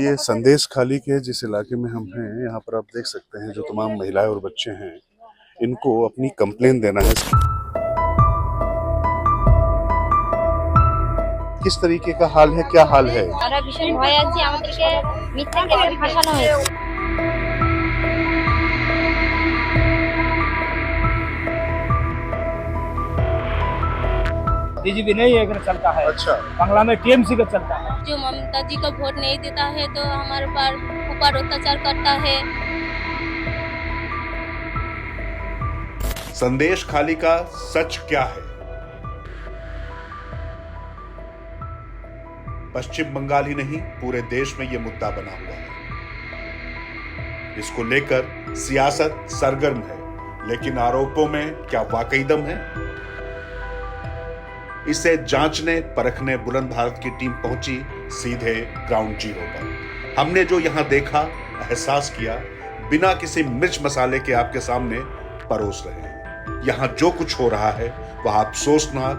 ये संदेश खाली के जिस इलाके में हम हैं, यहाँ पर आप देख सकते हैं जो तमाम महिलाएं और बच्चे हैं, इनको अपनी कंप्लेन देना है। किस तरीके का हाल है, क्या हाल है? আমরা ভীষণ ভয় আছি, আমাদেরকে মিথ্যা কেসে ফাঁসানো হয়েছে। बीजेपी नहीं है चलता है। अच्छा, बांग्ला में टीएमसी का चलता है। जो ममता जी को वोट नहीं देता है तो हमारे ऊपर अत्याचार करता है। संदेश खाली का सच क्या है? पश्चिम बंगाल ही नहीं, पूरे देश में यह मुद्दा बना हुआ है। इसको लेकर सियासत सरगर्म है, लेकिन आरोपों में क्या वाकई दम है? इसे जांचने परखने बुलंद भारत की टीम पहुंची सीधे ग्राउंड जीरो पर। हमने जो यहां देखा, एहसास किया, बिना किसी मिर्च मसाले के आपके सामने परोस रहे हैं। यहां जो कुछ हो रहा है वह अफसोसनाक,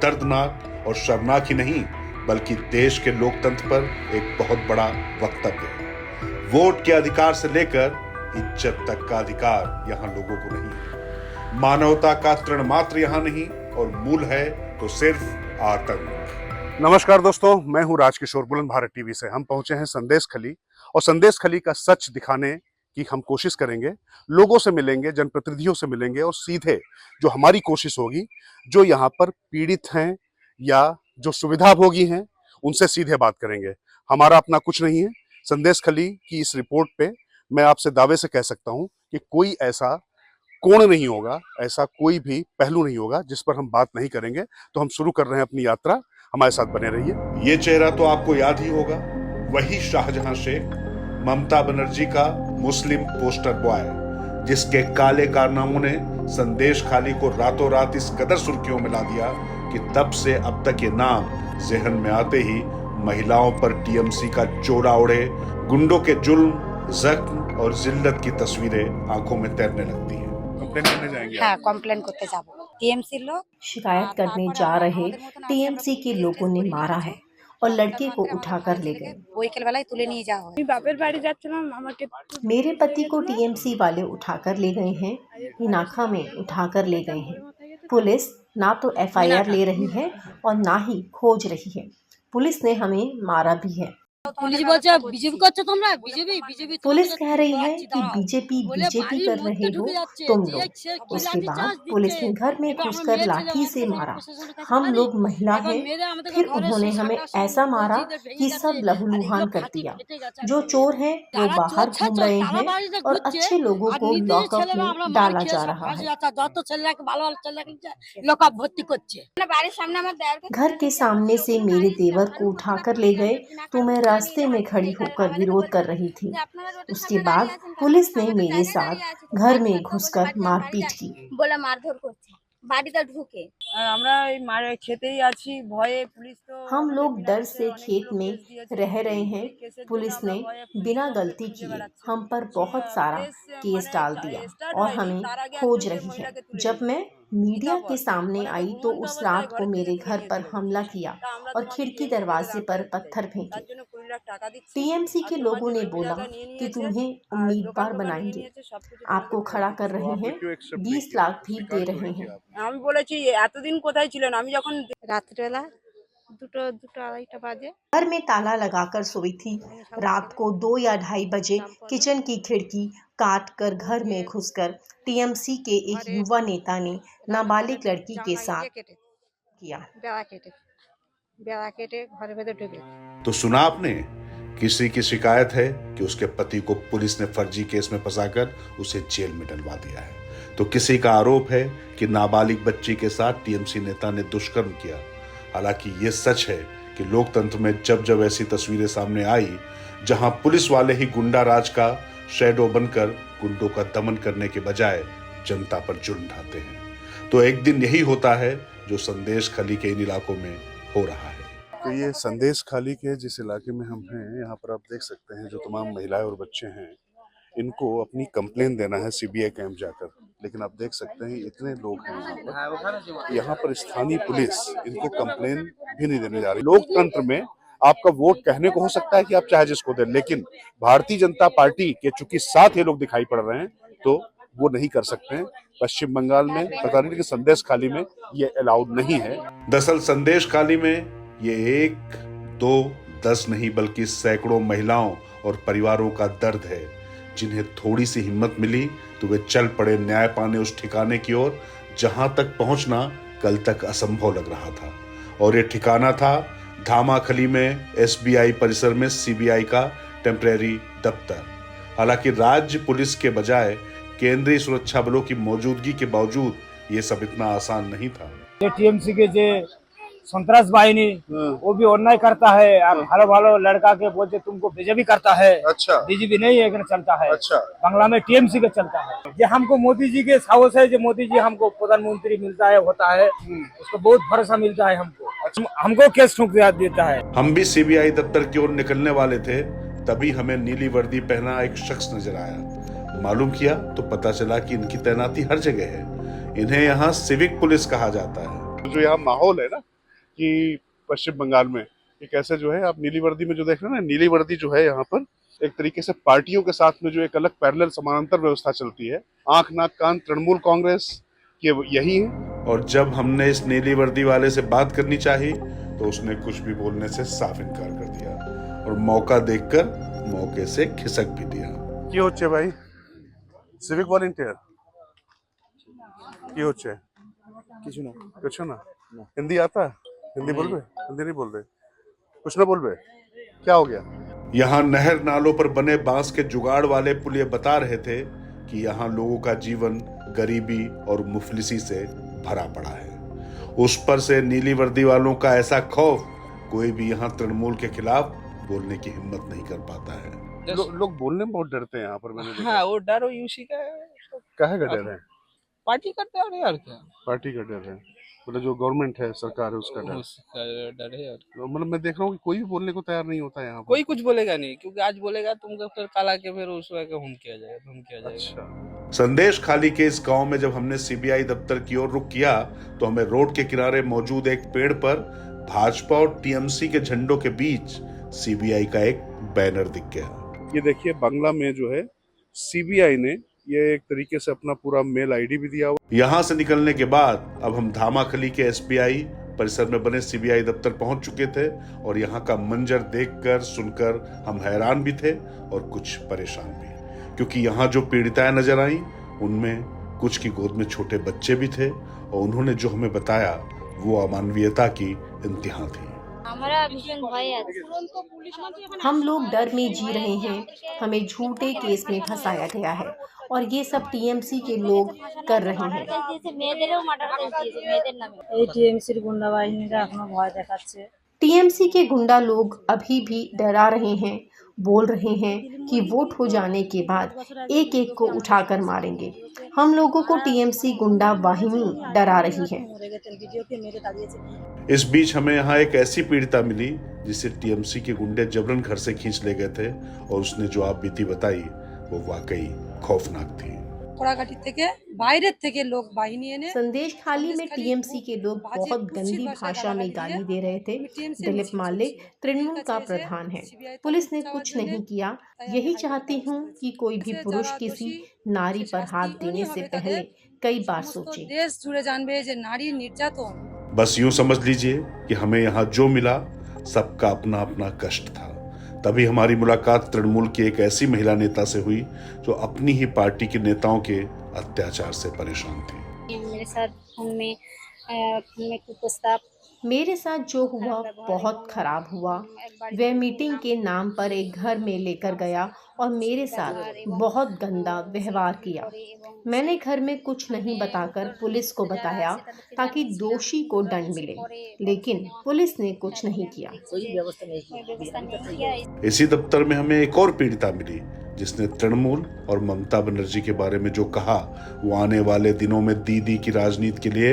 दर्दनाक और शर्मनाक ही नहीं, बल्कि देश के लोकतंत्र पर एक बहुत बड़ा वक्तव्य है। वोट के अधिकार से लेकर इज्जत तक का अधिकार यहां लोगों को नहीं है। मानवता का तृण मात्र यहां नहीं, और मूल है तो सिर्फ आतंक। नमस्कार दोस्तों, मैं हूं राजकिशोर, बुलंद भारत टीवी से। हम पहुंचे हैं संदेश खली, और संदेश खली का सच दिखाने की हम कोशिश करेंगे। लोगों से मिलेंगे, जनप्रतिनिधियों से मिलेंगे, और सीधे जो हमारी कोशिश होगी, जो यहाँ पर पीड़ित हैं या जो सुविधा भोगी हैं, उनसे सीधे बात करेंगे। हमारा अपना कुछ नहीं है। संदेश खली की इस रिपोर्ट पे मैं आपसे दावे से कह सकता हूं कि कोई ऐसा कोण नहीं होगा, ऐसा कोई भी पहलू नहीं होगा जिस पर हम बात नहीं करेंगे। तो हम शुरू कर रहे हैं अपनी यात्रा, हमारे साथ बने रहिए। ये चेहरा तो आपको याद ही होगा, वही शाहजहां शेख, ममता बनर्जी का मुस्लिम पोस्टर बॉय, जिसके काले कारनामों ने संदेश खाली को रातों रात इस कदर सुर्खियों में ला दिया कि तब से अब तक ये नाम जहन में आते ही महिलाओं पर टीएमसी का चोला ओढ़े गुंडों के जुल्म, जख्म और जिल्लत की तस्वीरें आंखों में तैरने लगती हैं। कंप्लेन करने जाएंगे? हाँ, कम्प्लेन करते जाबो। टीएमसी लोग शिकायत करने जा रहे टीएमसी के लोगों ने मारा है और लड़के को उठाकर ले गए। বইকেল বেলায় তুলে নিয়ে যাওয়া হয়। बापेर बाड़ी যাচ্ছিলাম, আমাকে मेरे पति को टीएमसी वाले उठाकर ले गए हैं, इनाखा में उठाकर ले गए हैं। पुलिस ना तो एफआईआर ले रही है और ना ही खोज रही है। पुलिस ने हमें मारा भी है। পুলিশ বলছে বিজেপি করছো তোমরা, বিজেপি पुलिस कह रही है कि बीजेपी कर रहे हो तुम लोग। उसके बाद पुलिस ने घर में घुसकर लाठी से मारा। हम लोग महिला हैं, फिर उन्होंने हमें ऐसा मारा कि सब लहूलुहान कर दिया। जो चोर हैं वो बाहर घूम रहे हैं और अच्छे लोगों को लॉकअप में डाला जा रहा है। বাড়ির সামনে আমার দেওয়ার घर के सामने से मेरे देवर को उठाकर ले गए तो मैं रास्ते में खड़ी होकर विरोध कर रही थी। उसके बाद पुलिस ने मेरे साथ घर में घुसकर मारपीट की। বলে মারধর করছে বাড়িতে ঢুকে। আমরা এই মারে খেতেই আছি, ভয়ে পুলিশ তো हम लोग डर से खेत में रह रहे हैं। पुलिस ने बिना गलती किए हम पर बहुत सारा केस डाल दिया और हमें खोज रही है। जब मैं मीडिया के सामने आई तो उस रात को मेरे घर पर हमला किया और खिड़की दरवाजे पर पत्थर फेंके। टीएमसी के लोगों ने बोला कि तुम्हें उम्मीदवार बनाएंगे, आपको खड़ा कर रहे हैं, 20 लाख भी दे रहे हैं। আমি বলেছি এতদিন কোথায় ছিলেন। আমি যখন রাত্রেবেলা দুটো আড়াইটা বাজে घर में ताला लगाकर सोई थी। रात को 2 या 2:30 बजे किचन की खिड़की काट कर घर में घुसकर टीएमसी के एक युवा नेता ने नाबालिग लड़की के साथ किया। বেড়া কেটে ঘরের ভেতর ঢুকে। तो सुना आपने, किसी की शिकायत है कि उसके पति को पुलिस ने फर्जी केस में फंसाकर उसे जेल में डलवा दिया है। तो किसी का आरोप है कि नाबालिग बच्ची के साथ टीएमसी नेता ने दुष्कर्म किया। हालांकि ये सच है कि लोकतंत्र में जब जब ऐसी तस्वीरें सामने आई, जहां पुलिस वाले ही गुंडा राज का शैडो बनकर गुंडों का दमन करने के बजाय जनता पर जुल्म ढाते हैं, तो एक दिन यही होता है जो संदेश खली के इन इलाकों में हो रहा है। तो ये संदेश खाली के जिस इलाके में हम हैं, यहाँ पर आप देख सकते हैं जो तमाम महिलाएं और बच्चे हैं, इनको अपनी कंप्लेन देना है सीबीआई कैंप जाकर। लेकिन आप देख सकते हैं इतने लोग हैं यहाँ पर स्थानीय पुलिस इनको कंप्लेन भी नहीं देने जा रही। लोकतंत्र में आपका वोट कहने को हो सकता है कि आप चाहे जिसको दें, लेकिन भारतीय जनता पार्टी के चूंकि 7 ये लोग दिखाई पड़ रहे हैं तो वो नहीं कर सकते हैं। पश्चिम बंगाल में पता नहीं, लेकिन संदेश खाली में ये अलाउड नहीं है। दरअसल संदेश खाली में ये 1, 2, 10 नहीं बल्कि सैकड़ों महिलाओं और परिवारों का दर्द है, जिन्हें थोड़ी सी हिम्मत मिली तो वे चल पड़े न्याय पाने उस ठिकाने की ओर जहां तक पहुंचना कल तक असंभव लग रहा था। और ये ठिकाना था धामाखली में SBI परिसर में CBI का टेम्परेरी दफ्तर। हालांकि राज्य पुलिस के बजाय केंद्रीय सुरक्षा बलों की मौजूदगी के बावजूद ये सब इतना आसान नहीं था। टीएमसी के जो সন্ত্রাস বাহিনী वो भी अन्याय करता है और भालो भालो लड़का के बोलते तुमको बीजेपी करता है। अच्छा, बीजेपी नहीं है चलता है। अच्छा, बांग्ला में टीएमसी के चलता है। ये हमको मोदी जी के साहस है, जो मोदी जी हमको प्रधानमंत्री मिलता है होता है, उसको बहुत भरोसा मिलता है हमको। हमको केस ठोक देता है। हम भी CBI दफ्तर की ओर निकलने वाले थे, तभी हमें नीली वर्दी पहना एक शख्स नजर आया। मालूम किया तो पता चला कि इनकी तैनाती हर जगह है। इन्हें यहाँ सिविक पुलिस कहा जाता है। जो यहाँ माहौल है ना कि पश्चिम बंगाल में ये कैसे जो है, आप नीली वर्दी में जो देख रहे हैं ना, नीली वर्दी जो है यहाँ पर एक तरीके से पार्टियों के साथ में जो एक अलग पैरेलल समानांतर व्यवस्था चलती है। आंख नाक कान तृणमूल कांग्रेस के यही है। और जब हमने इस नीली वर्दी वाले से बात करनी चाहिए तो उसने कुछ भी बोलने से साफ इनकार कर दिया और मौका देखकर मौके से खिसक भी दिया। কি হচ্ছে ভাই? সিভিক ভলান্টিয়ার কি হচ্ছে? কিছু না। हिंदी आता है? हिंदी बोल रहे? हिंदी नहीं बोल रहे? कुछ ना बोल रहे? क्या हो गया? यहाँ नहर नालों पर बने बांस के जुगाड़ वाले पुलिये बता रहे थे कि यहाँ लोगों का जीवन गरीबी और मुफलिसी से भरा पड़ा है। उस पर से नीली वर्दी वालों का ऐसा खौफ, कोई भी यहाँ तृणमूल के खिलाफ बोलने की हिम्मत नहीं कर पाता है। लोग बोलने में बहुत डरते हैं यहाँ पर। मैंने हाँ, वो डर वो यूसी का है। काहे का डर है? पार्टी करते हैं और क्या? पार्टी का डर है, मतलब जो गवर्नमेंट है, सरकार है, उसका डर है। और मतलब मैं देख रहा हूँ कि कोई भी बोलने को तैयार नहीं होता है यहाँ पर। कोई कुछ बोलेगा नहीं, क्योंकि आज बोलेगा तुमको फिर काला के फिर उस वगैरह हम किया जाएगा। अच्छा। संदेश खाली के इस गांव में जब हमने CBI दफ्तर की ओर रुख किया तो हमें रोड के किनारे मौजूद एक पेड़ पर भाजपा और TMC के झंडों के बीच CBI का एक बैनर दिख गया। ये देखिए, बांग्ला में जो है CBI ने ये एक तरीके से अपना पूरा मेल ID भी दिया हुआ। यहाँ से निकलने के बाद अब हम धामाखली के SBI परिसर में बने CBI दफ्तर पहुंच चुके थे और यहाँ का मंजर देखकर सुनकर हम हैरान भी थे और कुछ परेशान भी, क्योंकि यहाँ जो पीड़िताएं नजर आई उनमें कुछ की गोद में छोटे बच्चे भी थे और उन्होंने जो हमें बताया वो अमानवीयता की इंतहा थी। हमारा भीषण भय है। हम लोग डर में जी रहे हैं। हमें झूठे केस में फंसाया गया है और ये सब TMC के लोग कर रहे हैं। টিএমসির গুন্ডা বাহিনীরা এখনো ভয় দেখাচ্ছে। TMC के गुंडा लोग अभी भी डरा रहे हैं, बोल रहे हैं कि वोट हो जाने के बाद एक एक को उठाकर मारेंगे। हम लोगों को TMC गुंडा वाहिनी डरा रही है। इस बीच हमें यहाँ एक ऐसी पीड़िता मिली जिसे TMC के गुंडे जबरन घर से खींच ले गए थे और उसने जो आप बीती बताई वो वाकई खौफनाक थी। कोड़ाघाटी থেকে বাইরের থেকে লোক বাহিনী এনে संदेश खाली में TMC के लोग बहुत गंदी भाषा में गाली दे रहे थे। दिलीप मालिक तृणमूल का प्रधान है। पुलिस ने कुछ नहीं किया। यही चाहती हूँ कि कोई भी पुरुष किसी नारी पर हाथ देने से पहले कई बार सोचे। দেশ জুড়ে জানবে যে নারী নির্যাতন। बस यूं समझ लीजिए कि हमें यहाँ जो मिला सबका अपना अपना कष्ट था। तभी हमारी मुलाकात तृणमूल की एक ऐसी महिला नेता से हुई जो अपनी ही पार्टी के नेताओं के अत्याचार से परेशान थी। मेरे साथ फोन में कुप्रस्ताव मेरे साथ जो हुआ बहुत खराब हुआ। वह मीटिंग के नाम पर एक घर में लेकर गया और मेरे साथ बहुत गंदा व्यवहार किया। मैंने घर में कुछ नहीं बताकर पुलिस को बताया ताकि दोषी को दंड मिले, लेकिन पुलिस ने कुछ नहीं किया। इसी दफ्तर में हमें एक और पीड़िता मिली जिसने तृणमूल और ममता बनर्जी के बारे में जो कहा वो आने वाले दिनों में दीदी की राजनीति के लिए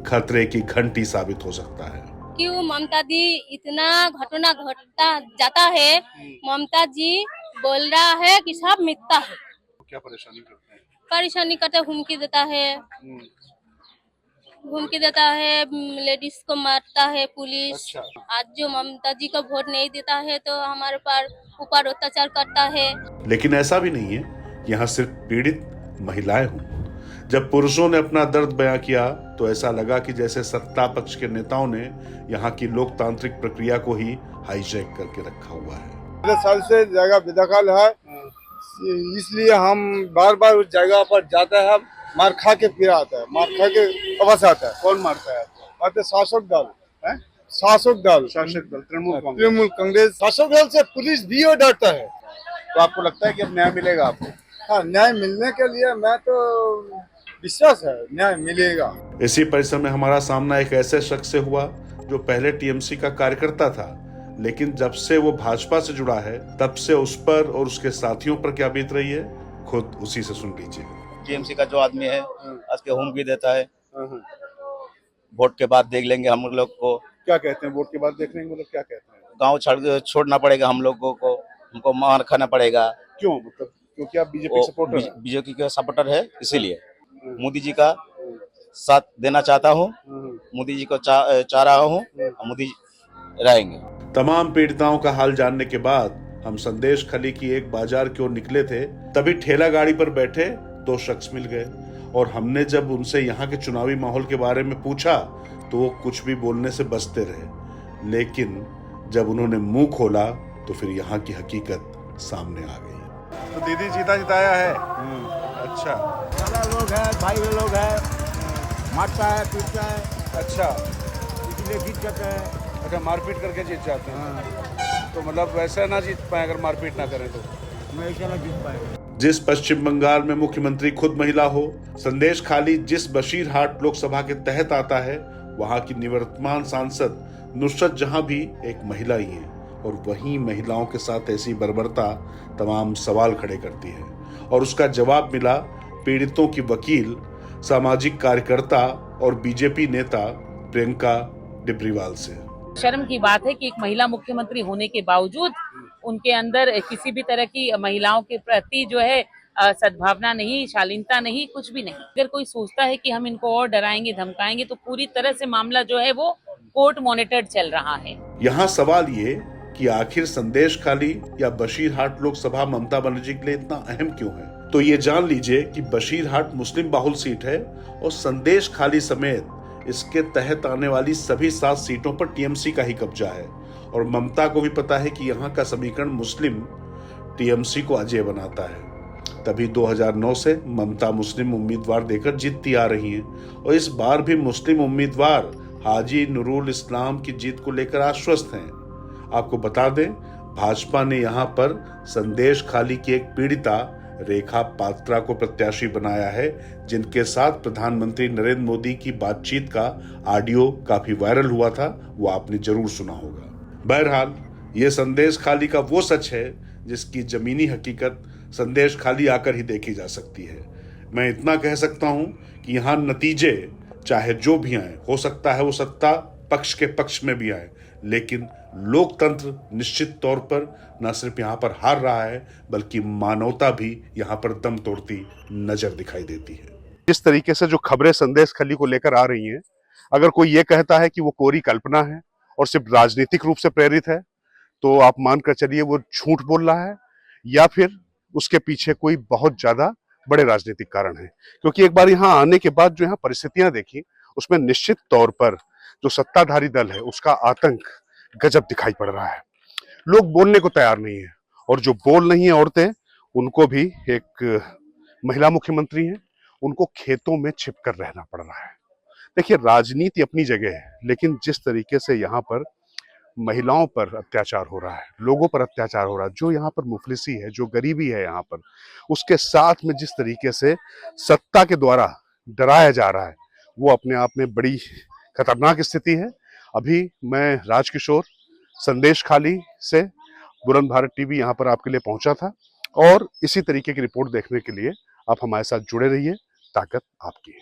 खतरे की घंटी साबित हो सकता है। क्यों ममता दी इतना घटना घटता जाता है, ममता जी बोल रहा है कि सब मिथ्या है। क्या परेशानी करते हैं? परेशानी करते हुमकी देता है, धमकी देता है, लेडीज को मारता है पुलिस। अच्छा। आज जो ममता जी को वोट नहीं देता है तो हमारे ऊपर अत्याचार करता है। लेकिन ऐसा भी नहीं है कि यहाँ सिर्फ पीड़ित महिलाएं हों। जब पुरुषों ने अपना दर्द बयां किया तो ऐसा लगा कि जैसे सत्ता पक्ष के नेताओं ने यहाँ की लोकतांत्रिक प्रक्रिया को ही हाईजैक करके रखा हुआ है। 15 साल से जगह बेदखल है, इसलिए हम बार बार उस जगह पर जाते हैं, मार खा के फिर आता है, मार खा के वापस आता है। कौन मारता है? मारते शासक दल है, शासक दल तृणमूल कांग्रेस। शासक दल से पुलिस भी और डरता है। तो आपको लगता है कि अब न्याय मिलेगा आपको? हाँ, न्याय मिलने के लिए मैं तो विश्वास है न्याय मिलेगा। इसी परिसर में हमारा सामना एक ऐसे शख्स से हुआ जो पहले टीएमसी का कार्यकर्ता था, लेकिन जब से वो भाजपा से जुड़ा है तब से उस पर और उसके साथियों पर क्या बीत रही है, खुद उसी से सुन लीजिए। टीएमसी का जो आदमी है आज के हुमकी देता है, वोट के बाद देख लेंगे हम लोग को। क्या कहते हैं वोट के बाद देखने के मतलब क्या कहते हैं? गांव छोड़ना पड़ेगा हम लोगों को, हमको मार खाना पड़ेगा। क्यों? मतलब क्योंकि आप बीजेपी सपोर्टर हैं? बीजेपी का सपोर्टर है, इसीलिए मोदी जी का साथ देना चाहता हूँ, मोदी जी को चाह रहा हूँ, मोदी रहेंगे। तमाम पीड़िताओं का हाल जानने के बाद हम संदेश खली की एक बाजार की ओर निकले थे, तभी ठेला गाड़ी पर बैठे 2 शख्स मिल गए और हमने जब उनसे यहाँ के चुनावी माहौल के बारे में पूछा तो वो कुछ भी बोलने से बचते रहे, लेकिन जब उन्होंने मुंह खोला तो फिर यहाँ की हकीकत सामने आ गई। तो दीदी जीता जिताया है? अच्छा। सारा लोग है, भाई लोग है, मारता है, पीटता है। अच्छा, इसलिए जीत जाते हैं। अच्छा, मारपीट करके जीत जाते हैं। तो मतलब वैसा ना जीत पाए अगर मारपीट ना करें तो? हमेशा ना जीत पाएगा। जिस पश्चिम बंगाल में मुख्यमंत्री खुद महिला हो, संदेश खाली जिस बशीरहाट लोकसभा के तहत आता है, वहां की निवर्तमान सांसद नुसरत जहां भी एक महिला ही है और वहीं महिलाओं के साथ ऐसी बर्बरता तमाम सवाल खड़े करती है। और उसका जवाब मिला पीड़ितों की वकील, सामाजिक कार्यकर्ता और बीजेपी नेता प्रियंका डिब्रीवाल से। शर्म की बात है कि एक महिला मुख्यमंत्री होने के बावजूद उनके अंदर किसी भी तरह की महिलाओं के प्रति जो है सद्भावना नहीं, शालीनता नहीं, कुछ भी नहीं। अगर कोई सोचता है कि हम इनको और डराएंगे धमकाएंगे तो पूरी तरह से मामला जो है वो कोर्ट मॉनिटर्ड चल रहा है। यहाँ सवाल ये कि आखिर संदेश खाली या बशीरहाट लोकसभा ममता बनर्जी के लिए इतना अहम क्यों है? तो ये जान लीजिए कि बशीरहाट मुस्लिम बाहुल सीट है और संदेश खाली समेत इसके तहत आने वाली सभी 7 सीटों पर टीएमसी का ही कब्जा है और ममता को भी पता है कि यहाँ का समीकरण मुस्लिम टीएमसी को अजय बनाता है। तभी 2009 से ममता मुस्लिम उम्मीदवार देकर जीतती आ रही हैं और इस बार भी मुस्लिम उम्मीदवार हाजी नूरुल इस्लाम की जीत को लेकर आश्वस्त हैं। आपको बता दें, भाजपा ने यहाँ पर संदेश खाली की एक पीड़िता रेखा पात्रा को प्रत्याशी बनाया है, जिनके साथ प्रधानमंत्री नरेंद्र मोदी की बातचीत का ऑडियो काफी वायरल हुआ था, वो आपने जरूर सुना होगा। बहरहाल ये संदेश खाली का वो सच है जिसकी जमीनी हकीकत संदेश खाली आकर ही देखी जा सकती है। मैं इतना कह सकता हूं कि यहाँ नतीजे चाहे जो भी आए, हो सकता है वो सत्ता पक्ष के पक्ष में भी आए, लेकिन लोकतंत्र निश्चित तौर पर न सिर्फ यहाँ पर हार रहा है बल्कि मानवता भी यहाँ पर दम तोड़ती नजर दिखाई देती है। जिस तरीके से जो खबरें संदेश खली को लेकर आ रही हैं, अगर कोई ये कहता है कि वो कोरी कल्पना है और सिर्फ राजनीतिक रूप से प्रेरित है, तो आप मानकर चलिए वो झूठ बोल रहा है या फिर उसके पीछे कोई बहुत ज्यादा बड़े राजनीतिक कारण है। क्योंकि एक बार यहाँ आने के बाद जो यहाँ परिस्थितियां देखी, उसमें निश्चित तौर पर जो सत्ताधारी दल है उसका आतंक गजब दिखाई पड़ रहा है। लोग बोलने को तैयार नहीं है और जो बोल रही हैं औरतें, उनको भी एक महिला मुख्यमंत्री हैं, उनको खेतों में छिपकर रहना पड़ रहा है। देखिए, राजनीति अपनी जगह है, लेकिन जिस तरीके से यहाँ पर महिलाओं पर अत्याचार हो रहा है, लोगों पर अत्याचार हो रहा है, जो यहाँ पर मुफलिसी है, जो गरीबी है यहाँ पर, उसके साथ में जिस तरीके से सत्ता के द्वारा डराया जा रहा है, वो अपने आप में बड़ी खतरनाक स्थिति है। अभी मैं राजकिशोर संदेश खाली से बुलंद भारत टीवी यहाँ पर आपके लिए पहुंचा था और इसी तरीके की रिपोर्ट देखने के लिए आप हमारे साथ जुड़े रहिए। ताकत आपकी है।